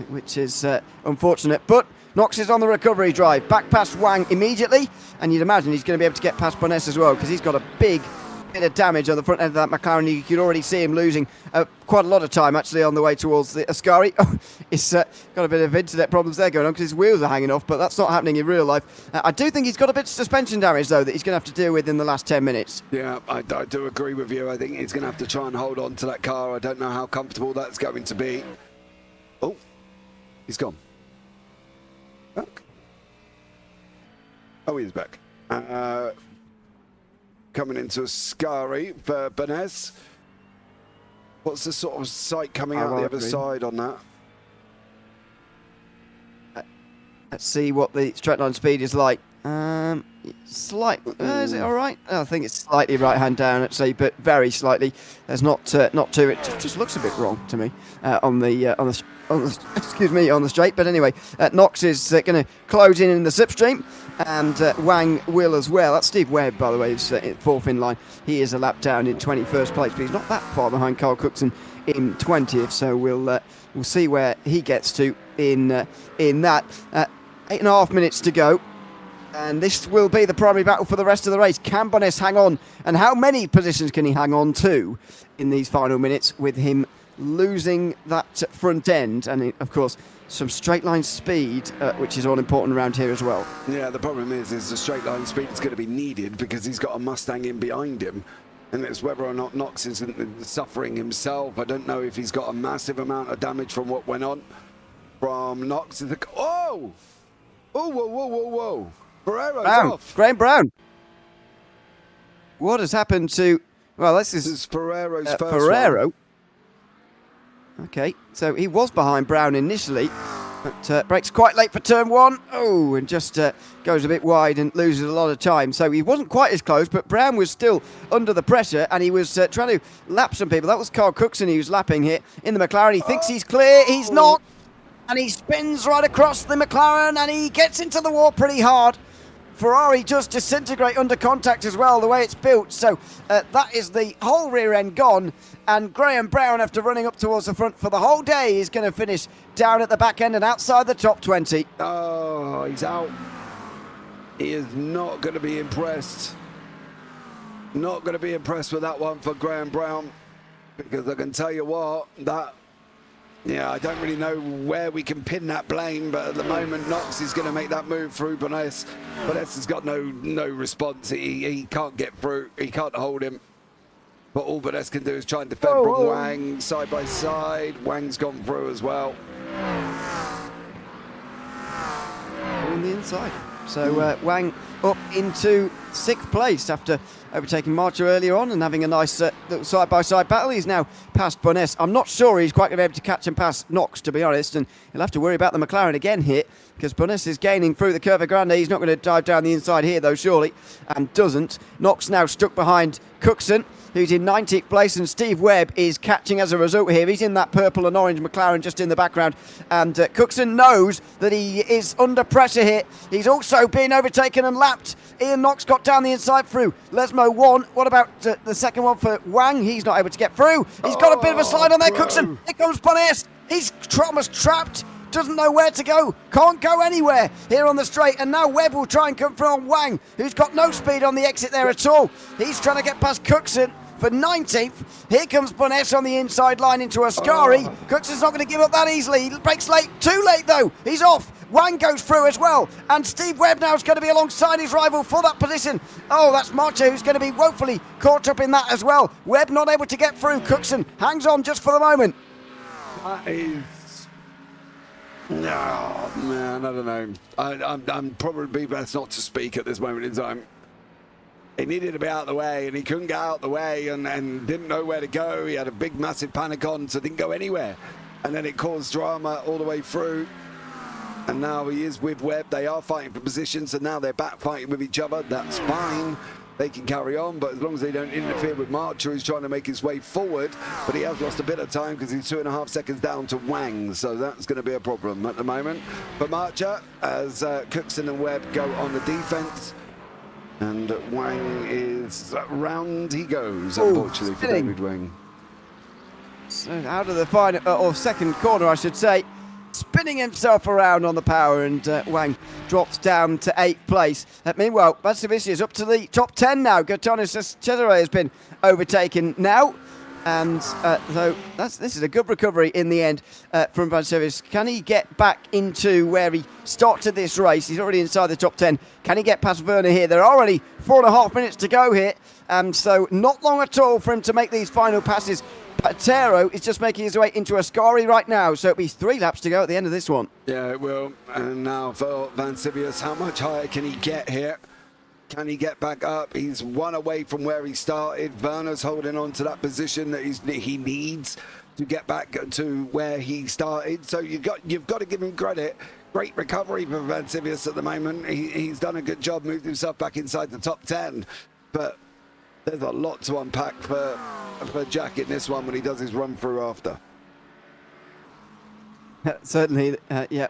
which is unfortunate. But Knox is on the recovery drive, back past Wang immediately, and you'd imagine he's going to be able to get past Bones as well because he's got a big bit of damage on the front end of that McLaren. You could already see him losing quite a lot of time actually on the way towards the Ascari. Oh, he's got a bit of internet problems there going on because his wheels are hanging off, but that's not happening in real life. I do think he's got a bit of suspension damage though that he's going to have to deal with in the last 10 minutes. Yeah, I do agree with you. I think he's going to have to try and hold on to that car. I don't know how comfortable that's going to be. Oh, he's gone. Back. Oh, he's back. Coming into Ascari for Bones. What's the sort of sight coming out the other side on that? Let's see what the straight line speed is like Is it all right? I think it's slightly right hand down, actually, but very slightly. There's not too. It just looks a bit wrong to me on the excuse me, on the straight. But anyway, Knox is going to close in the slipstream, and Wang will as well. That's Steve Webb, by the way, who's fourth in line. He is a lap down in 21st place, but he's not that far behind Carl Cookson in 20th. So we'll see where he gets to in that. 8.5 minutes to go. And this will be the primary battle for the rest of the race. Can Bowness hang on? And how many positions can he hang on to in these final minutes with him losing that front end? And, of course, some straight line speed, which is all important around here as well. Yeah, the problem is the straight line speed is going to be needed because he's got a Mustang in behind him. And it's whether or not Knox is suffering himself. I don't know if he's got a massive amount of damage from what went on from Knox. Oh! Oh, whoa, whoa, whoa, whoa. Ferrero's off. Graham Brown. What has happened to... Well, this is Ferrero's first Ferrero. run. Okay, so he was behind Brown initially, but breaks quite late for turn one. Oh, and just goes a bit wide and loses a lot of time. So he wasn't quite as close, but Brown was still under the pressure, and he was trying to lap some people. That was Carl Cookson he was lapping here in the McLaren. He thinks he's clear. He's not. And he spins right across the McLaren, and he gets into the wall pretty hard. Ferrari does disintegrate under contact as well, the way it's built. So that is the whole rear end gone. And Graham Brown, after running up towards the front for the whole day, is going to finish down at the back end and outside the top 20. Oh, he's out. He is not going to be impressed. Not going to be impressed with that one for Graham Brown. Because I can tell you what, yeah, I don't really know where we can pin that blame, but at the moment, Knox is going to make that move through Bowness. Bowness has got no response. He can't get through. He can't hold him. But all Bowness can do is try and defend from Wang side by side. Wang's gone through as well. On the inside. So Wang up into 6th place after overtaking Marcher earlier on and having a nice little side-by-side battle. He's now past Bowness. I'm not sure he's quite going to be able to catch and pass Knox, to be honest, and he'll have to worry about the McLaren again here because Bowness is gaining through the Curva Grande. He's not going to dive down the inside here, though, surely, and doesn't. Knox now stuck behind Cookson, who's in 19th place, and Steve Webb is catching as a result here. He's in that purple and orange McLaren just in the background, and Cookson knows that he is under pressure here. He's also being overtaken and lapped. Ian Knox got down the inside through Lesmo 1. What about the second one for Wang? He's not able to get through. He's got a bit of a slide on there, Cookson. Here comes Bowness. He's almost trapped. Doesn't know where to go. Can't go anywhere here on the straight. And now Webb will try and come through on Wang, who's got no speed on the exit there at all. He's trying to get past Cookson for 19th. Here comes Bowness on the inside line into Ascari. Cookson's not going to give up that easily. He breaks late. Too late, though. He's off. Wang goes through as well. And Steve Webb now is going to be alongside his rival for that position. Oh, that's Marcher, who's going to be woefully caught up in that as well. Webb not able to get through. Cookson hangs on just for the moment. That is... No, man, I don't know. I'm probably best not to speak at this moment in time. He needed to be out of the way, and he couldn't get out of the way, and didn't know where to go. He had a big, massive panic on, so didn't go anywhere. And then it caused drama all the way through. And now he is with Webb. They are fighting for positions, and now they're back fighting with each other. That's fine. They can carry on, but as long as they don't interfere with Marcher, who's trying to make his way forward. But he has lost a bit of time because he's 2.5 seconds down to Wang, so that's going to be a problem at the moment. But Marcher, as Cookson and Webb go on the defense, and Wang is round he goes, unfortunately, for David Wang. So out of the final, or second corner, I should say, spinning himself around on the power, and Wang drops down to 8th place. Meanwhile, Vansevicius is up to the top 10 now. Gaetonis Cesare has been overtaken now. And so this is a good recovery in the end from Vansevicius. Can he get back into where he started this race? He's already inside the top 10. Can he get past Werner here? There are already 4.5 minutes to go here. So not long at all for him to make these final passes. Patero is just making his way into Ascari right now, so it'll be 3 laps to go at the end of this one. Yeah, it will. And now for Vansevicius, how much higher can he get here? Can he get back up? He's 1 away from where he started. Werner's holding on to that position that he needs to get back to where he started. So you've got to give him credit. Great recovery for Van Sivius at the moment. He's done a good job, moved himself back inside the top 10. But there's a lot to unpack for Jack in this one when he does his run through after. Certainly, yeah.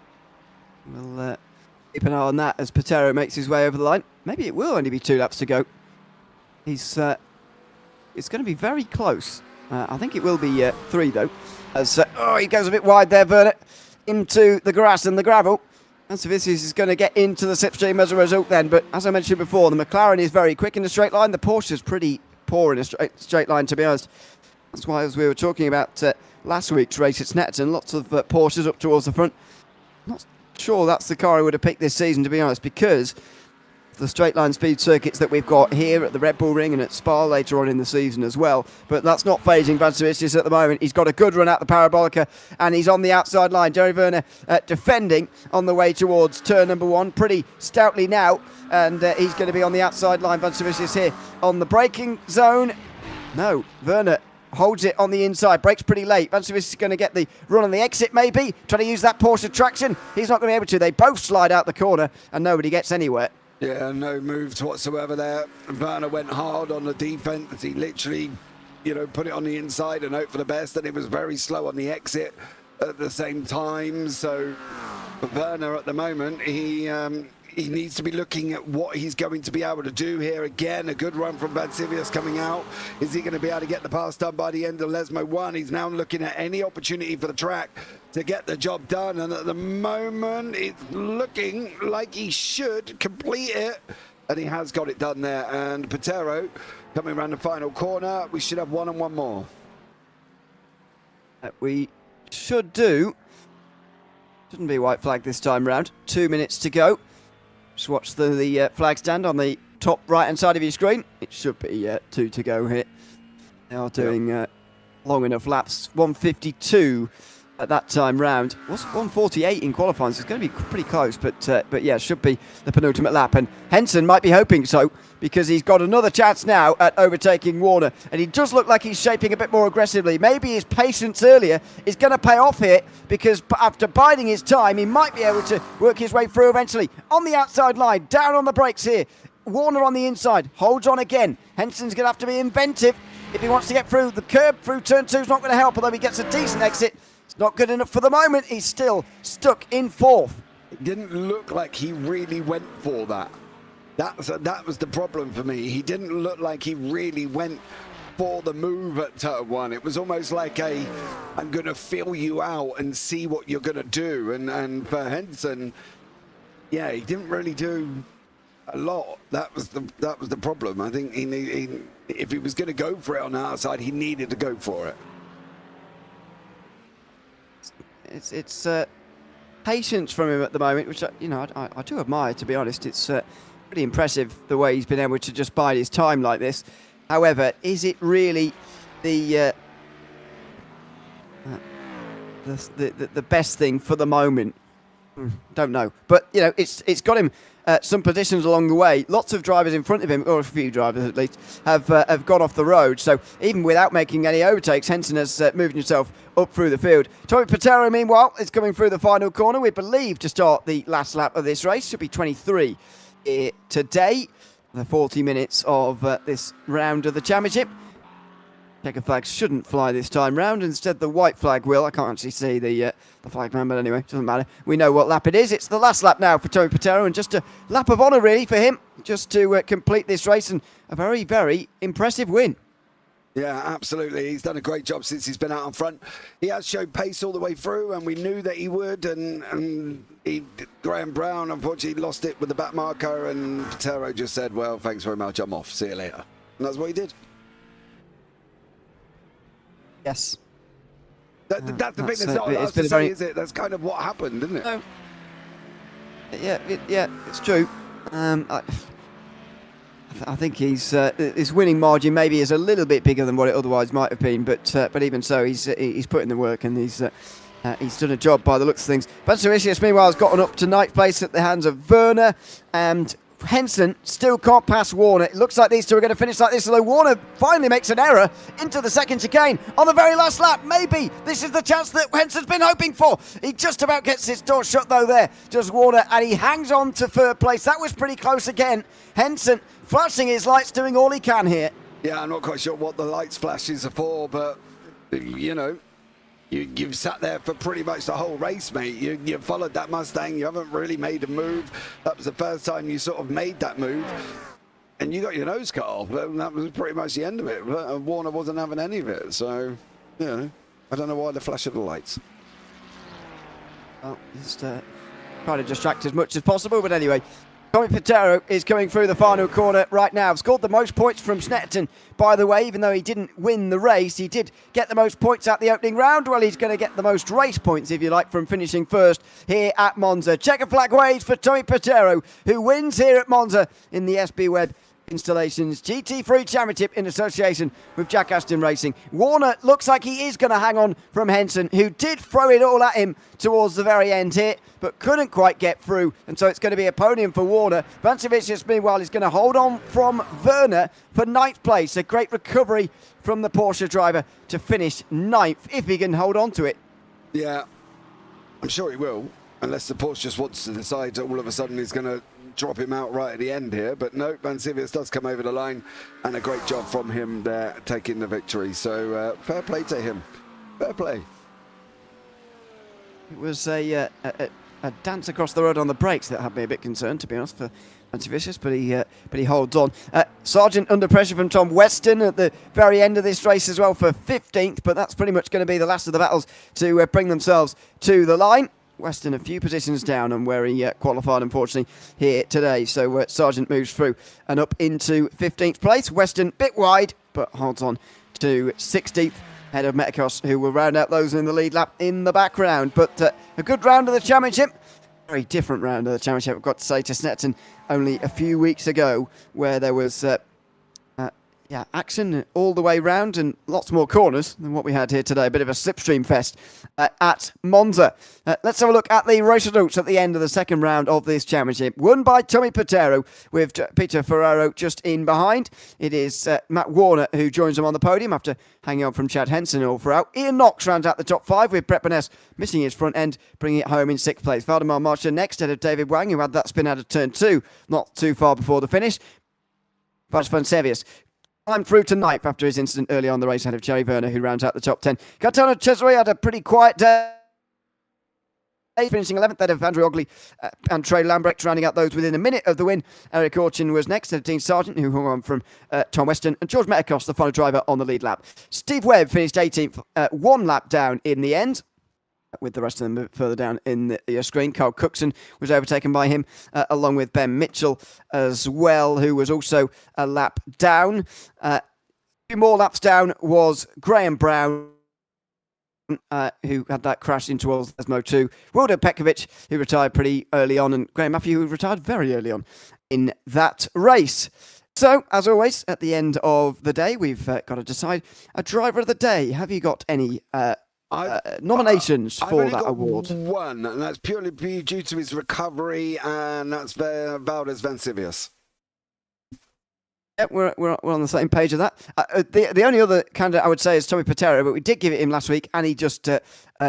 We'll keep an eye on that as Patero makes his way over the line. Maybe it will only be 2 laps to go. It's going to be very close. I think it will be 3 though. As he goes a bit wide there, Werner, into the grass and the gravel. And so this is going to get into the slipstream as a result then. But as I mentioned before, the McLaren is very quick in the straight line. The Porsche is pretty poor in a straight line, to be honest. That's why, as we were talking about last week's race at Snetterton, lots of Porsches up towards the front. Not sure that's the car I would have picked this season, to be honest, because the straight line speed circuits that we've got here at the Red Bull Ring and at Spa later on in the season as well. But that's not phasing Van Sivius at the moment. He's got a good run out the Parabolica and he's on the outside line. Jerry Werner defending on the way towards turn number 1 pretty stoutly now, and he's going to be on the outside line. Van Sivius here on the braking zone. No, Werner holds it on the inside, brakes pretty late. Van Sivius is going to get the run on the exit maybe, trying to use that Porsche traction. He's not going to be able to. They both slide out the corner and nobody gets anywhere. Yeah, no moves whatsoever there. Werner went hard on the defense. He literally, put it on the inside and hope for the best, and it was very slow on the exit at the same time. So for Werner at the moment, he needs to be looking at what he's going to be able to do here. Again, a good run from Van Sivius coming out. Is he going to be able to get the pass done by the end of Lesmo 1? He's now looking at any opportunity for the track to get the job done, and at the moment it's looking like he should complete it, and he has got it done there. And Patero coming around the final corner. We should have 1 and 1 more. We should do. Shouldn't be white flag this time round. 2 minutes to go. Just watch the flag stand on the top right hand side of your screen. It should be 2 to go here. They are doing long enough laps. 1:52 at that time round. Was 1:48 in qualifying, so it's going to be pretty close. But yeah, should be the penultimate lap. And Henson might be hoping so, because he's got another chance now at overtaking Warner. And he does look like he's shaping a bit more aggressively. Maybe his patience earlier is going to pay off here, because after biding his time, he might be able to work his way through eventually. On the outside line, down on the brakes here. Warner on the inside, holds on again. Henson's going to have to be inventive if he wants to get through the curb. Through turn 2 is not going to help, although he gets a decent exit. It's not good enough for the moment. He's still stuck in 4th. It didn't look like he really went for that. That was the problem for me. He didn't look like he really went for the move at turn 1. It was almost like I'm going to feel you out and see what you're going to do. And for Henson, yeah, he didn't really do a lot. That was the problem. I think if he was going to go for it on the outside, he needed to go for it. It's patience from him at the moment, which I do admire, to be honest. It's pretty impressive the way he's been able to just bide his time like this. However, is it really the best thing for the moment? Don't know, but it's got him some positions along the way. Lots of drivers in front of him, or a few drivers at least, have gone off the road. So even without making any overtakes, Henson has moved himself up through the field. Tommy Patero, meanwhile, is coming through the final corner, we believe, to start the last lap of this race. Should be 23 today, the 40 minutes of this round of the championship. Checker flag shouldn't fly this time round. Instead, the white flag will. I can't actually see the flag man, but anyway, doesn't matter. We know what lap it is. It's the last lap now for Tommy Patero, and just a lap of honour, really, for him, just to complete this race, and a very, very impressive win. Yeah, absolutely. He's done a great job since he's been out in front. He has showed pace all the way through, and we knew that he would. And Graham Brown, unfortunately, lost it with the back marker, and Patero just said, well, thanks very much, I'm off. See you later. And that's what he did. Yes. That's the bit that's not allowed to say, is it? That's kind of what happened, isn't it? No. Yeah, it's true. I think his winning margin maybe is a little bit bigger than what it otherwise might have been, but even so, he's put in the work, and he's done a job by the looks of things. Van Sivius, meanwhile, has gotten up to ninth place at the hands of Werner, and Henson still can't pass Warner. It looks like these two are going to finish like this, although Warner finally makes an error into the second chicane on the very last lap. Maybe this is the chance that Henson's been hoping for. He just about gets his door shut though there, does Warner, and he hangs on to third place. That was pretty close again. Henson flashing his lights, doing all he can here. Yeah, I'm not quite sure what the lights flashes are for, but, you know, you've sat there for pretty much the whole race, mate. You followed that Mustang. You haven't really made a move. That was the first time you sort of made that move. And you got your nose cut off. That was pretty much the end of it. Warner wasn't having any of it. So, you know, I don't know why the flash of the lights. Well, just trying to distract as much as possible. But anyway, Tommy Patero is coming through the final corner right now. Scored the most points from Snetterton, by the way, even though he didn't win the race. He did get the most points at the opening round. Well, he's going to get the most race points, if you like, from finishing first here at Monza. Checker flag waves for Tommy Patero, who wins here at Monza in the SB Webb Installations GT3 Championship in association with Jack Ashton Racing. Warner looks like he is going to hang on from Henson, who did throw it all at him towards the very end here, but couldn't quite get through, and so it's going to be a podium for Warner. Vancevicius, meanwhile, is going to hold on from Werner for ninth place. A great recovery from the Porsche driver to finish ninth, if he can hold on to it. Yeah, I'm sure he will, unless the Porsche just wants to decide that all of a sudden he's going to drop him out right at the end here. But no, Vancevicius does come over the line, and a great job from him there, taking the victory. So fair play to him. Fair play. It was a dance across the road on the brakes that had me a bit concerned, to be honest, for Vancevicius, but he holds on. Sargent under pressure from Tom Weston at the very end of this race as well for 15th, but that's pretty much going to be the last of the battles to bring themselves to the line. Weston a few positions down and where he qualified, unfortunately, here today. So Sargent moves through and up into 15th place. Weston bit wide, but holds on to 16th. Head of Metakos, who will round out those in the lead lap in the background. But a good round of the championship. Very different round of the championship, I've got to say, to Snetterton only a few weeks ago, where there was action all the way round and lots more corners than what we had here today. A bit of a slipstream fest at Monza. Let's have a look at the race results at the end of the second round of this championship. Won by Tommy Patero, with Peter Ferraro just in behind. It is Matt Warner who joins him on the podium after hanging on from Chad Henson all throughout. Ian Knox rounds out the top five, with Brett Burness missing his front end, bringing it home in sixth place. Valdemar Marcher next, ahead of David Wang, who had that spin out of turn two not too far before the finish. Vancevicius climbed through to ninth after his incident early on the race, ahead of Jerry Werner, who rounds out the top 10. Gaetano Cesare had a pretty quiet day, finishing 11th, ahead of Andrew Ogley and Trey Lambrecht, rounding out those within a minute of the win. Eric Orchin was next, ahead of Dean Sargent, who hung on from Tom Weston, and George Metakos, the final driver, on the lead lap. Steve Webb finished 18th, one lap down in the end, with the rest of them further down in the screen. Carl Cookson was overtaken by him, along with Ben Mitchell as well, who was also a lap down. A few more laps down was Graham Brown, who had that crash into Osmo 2. Wilder Petkovic, who retired pretty early on, and Graham Matthew, who retired very early on in that race. So, as always, at the end of the day, we've got to decide a driver of the day. Have you got any nominations for that award? One, and that's purely due to his recovery, and that's Valdez Vancevicius. Yeah, we're on the same page of that. The only other candidate I would say is Tommy Patero, but we did give it him last week, and he just he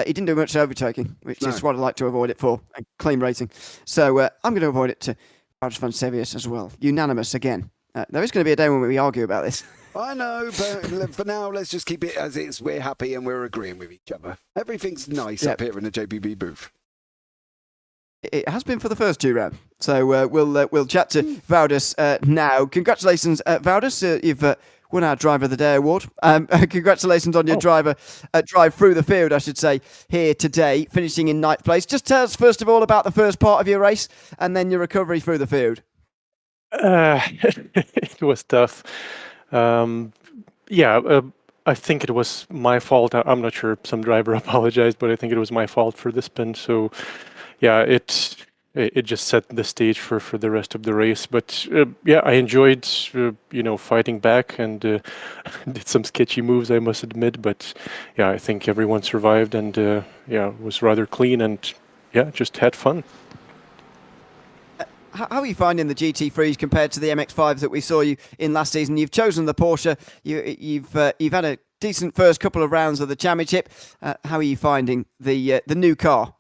didn't do much overtaking, which is what I like to avoid it for, and clean racing. So I'm going to avoid it to Valdez Vancevicius as well. Unanimous again. There is going to be a day when we argue about this. I know, but for now, let's just keep it as it's. We're happy and we're agreeing with each other. Everything's nice up here in the JPB booth. It has been for the first two rounds. So we'll chat to Valdez now. Congratulations, Valdez. You've won our Driver of the Day award. Congratulations on your drive through the field, I should say, here today, finishing in ninth place. Just tell us, first of all, about the first part of your race and then your recovery through the field. It was tough. I think it was my fault. I'm not sure. Some driver apologized, but I think it was my fault for the spin. So, yeah, it just set the stage for the rest of the race. But I enjoyed fighting back and did some sketchy moves, I must admit. But yeah, I think everyone survived and it was rather clean and just had fun. how are you finding the GT3s compared to the MX-5s that we saw you in last season? You've chosen the Porsche. You've had a decent first couple of rounds of the championship. How are you finding the new car?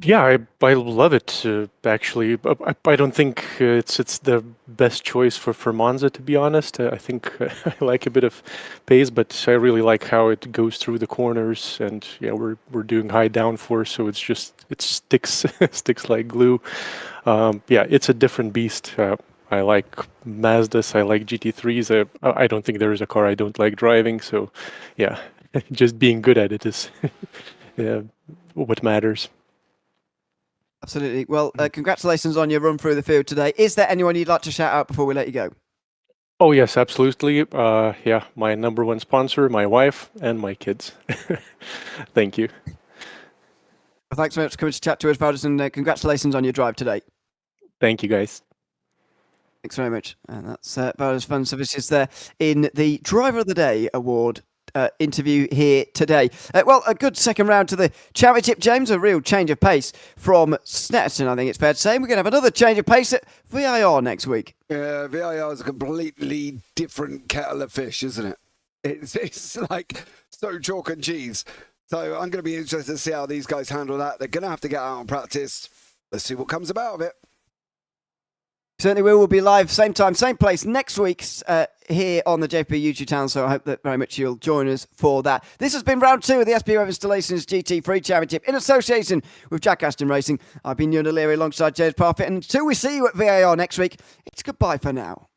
Yeah, I love it actually. I don't think it's the best choice for Monza, to be honest. I think I like a bit of pace, but I really like how it goes through the corners, and yeah, we're doing high downforce, so it sticks sticks like glue. Yeah, it's a different beast. I like Mazdas, I like GT3s. I don't think there is a car I don't like driving, so yeah, just being good at it is yeah, what matters. Absolutely. Well, congratulations on your run through the field today. Is there anyone you'd like to shout out before we let you go? Oh yes, absolutely. Yeah, my number one sponsor, my wife, and my kids. Thank you. Well, thanks so much for coming to chat to us, Valdez, and congratulations on your drive today. Thank you, guys. Thanks very much. And that's Valdez Fun Services there in the Driver of the Day Award interview here today. Well, a good second round to the championship, James. A real change of pace from Snetterton, I think it's fair to say. We're going to have another change of pace at VIR next week. Yeah, VIR is a completely different kettle of fish, isn't it? It's like so chalk and cheese. So I'm going to be interested to see how these guys handle that. They're going to have to get out and practice. Let's see what comes about of it. Certainly we will be live same time, same place next week here on the JP YouTube channel, so I hope that very much you'll join us for that. This has been round 2 of the SP Webb Installations GT3 Championship in association with Jack Ashton Racing. I've been Ewan alongside James Parfitt, and until we see you at VAR next week, it's goodbye for now.